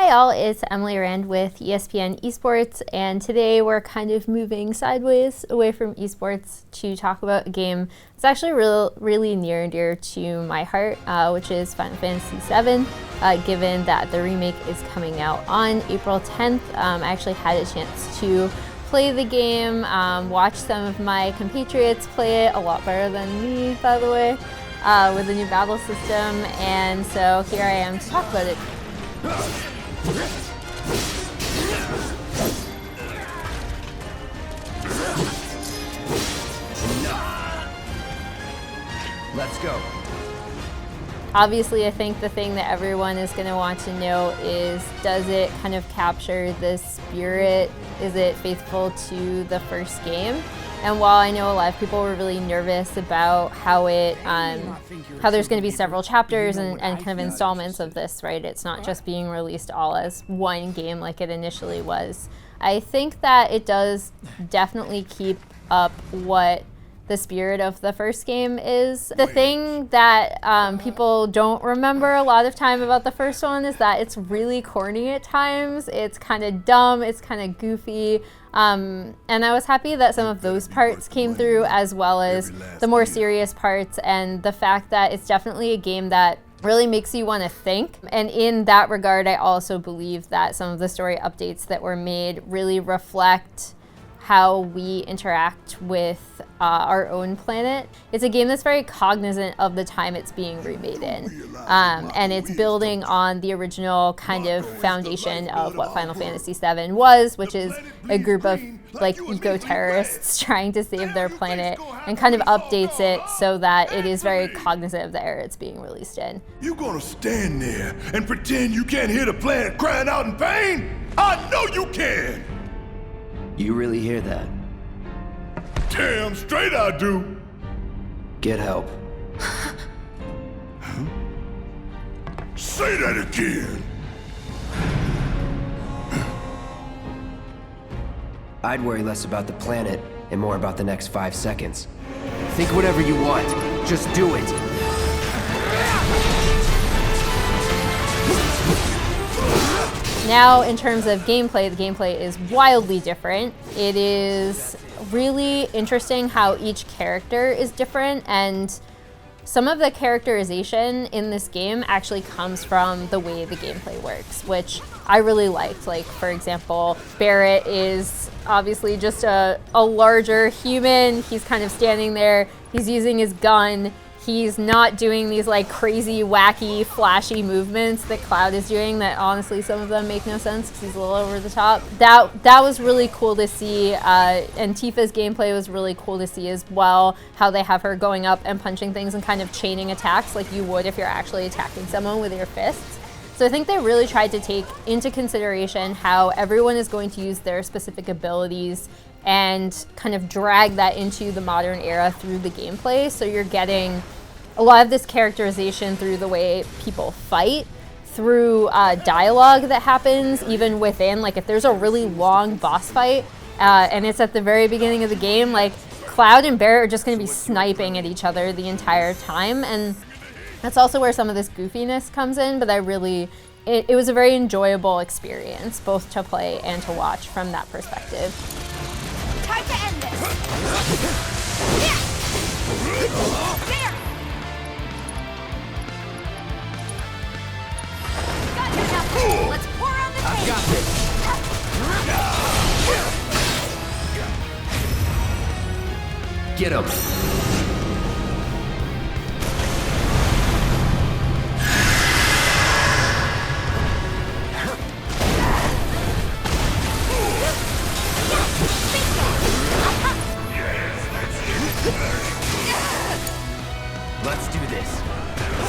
Hi all, it's Emily Rand with ESPN Esports, and today we're kind of moving sideways away from esports to talk about a game that's actually really near and dear to my heart, which is Final Fantasy VII, given that the remake is coming out on April 10th. I actually had a chance to play the game, watch some of my compatriots play it, a lot better than me, by the way, with the new battle system, and so here I am to talk about it. Let's go. Obviously, I think the thing that everyone is going to want to know is, does it kind of capture the spirit? Is it faithful to the first game? And while I know a lot of people were really nervous about how there's going to be several chapters and kind of installments of this, right? It's not just being released all as one game like it initially was. I think that it does definitely keep up what the spirit of the first game is. The thing that people don't remember a lot of time about the first one is that it's really corny at times. It's kind of dumb, it's kind of goofy. And I was happy that some of those parts came through, as well as the more serious parts, and the fact that it's definitely a game that really makes you want to think. And in that regard, I also believe that some of the story updates that were made really reflect how we interact with our own planet. It's a game that's very cognizant of the time it's being remade in. And it's building on the original kind of foundation of what Final Fantasy VII was, which is a group of like eco-terrorists trying to save their planet, and kind of updates it so that it is very cognizant of the era it's being released in. You gonna stand there and pretend you can't hear the planet crying out in pain? I know you can! You really hear that? Damn straight I do! Get help. Huh? Say that again! I'd worry less about the planet and more about the next 5 seconds. Think whatever you want. Just do it. Now, in terms of gameplay, the gameplay is wildly different. It is really interesting how each character is different, and some of the characterization in this game actually comes from the way the gameplay works, which I really liked. Like, for example, Barrett is obviously just a larger human. He's kind of standing there, he's using his gun. He's not doing these like crazy, wacky, flashy movements that Cloud is doing that honestly some of them make no sense because he's a little over the top. That was really cool to see, and Tifa's gameplay was really cool to see as well, how they have her going up and punching things and kind of chaining attacks like you would if you're actually attacking someone with your fists. So I think they really tried to take into consideration how everyone is going to use their specific abilities and kind of drag that into the modern era through the gameplay. So you're getting a lot of this characterization through the way people fight, through dialogue that happens even within, like if there's a really long boss fight and it's at the very beginning of the game, like Cloud and Barrett are just going to be sniping at each other the entire time. And that's also where some of this goofiness comes in, but it was a very enjoyable experience, both to play and to watch from that perspective. Time to end this! Yeah. There! Got you now! Let's pour on the tape! Got this! Get him! Let's do this.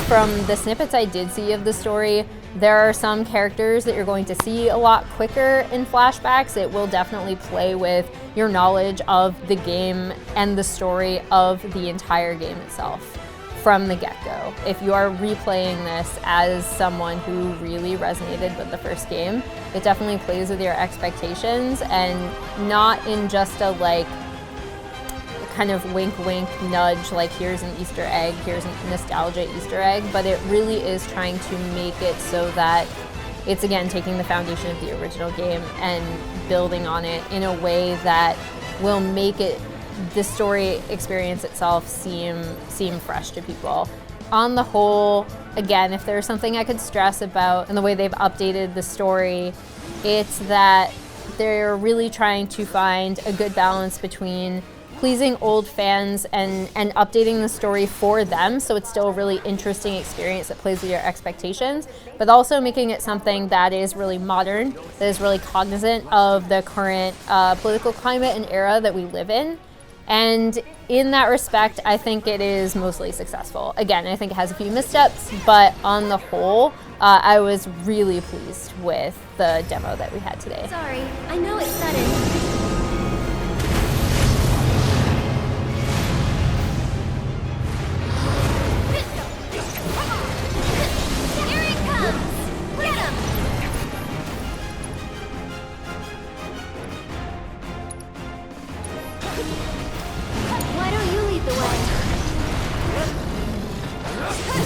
From the snippets I did see of the story, there are some characters that you're going to see a lot quicker in flashbacks. It will definitely play with your knowledge of the game and the story of the entire game itself from the get-go. If you are replaying this as someone who really resonated with the first game, it definitely plays with your expectations, and not in just a like kind of wink wink nudge like here's an Easter egg, here's a nostalgia Easter egg, but it really is trying to make it so that It's again taking the foundation of the original game and building on it in a way that will make the story experience itself seem fresh to people. On the whole, again, if there's something I could stress about in the way they've updated the story, it's that they're really trying to find a good balance between pleasing old fans and updating the story for them so it's still a really interesting experience that plays with your expectations, but also making it something that is really modern, that is really cognizant of the current political climate and era that we live in. And in that respect, I think it is mostly successful. Again, I think it has a few missteps, but on the whole, I was really pleased with the demo that we had today. Sorry, I know it's sudden. Why don't you lead the way?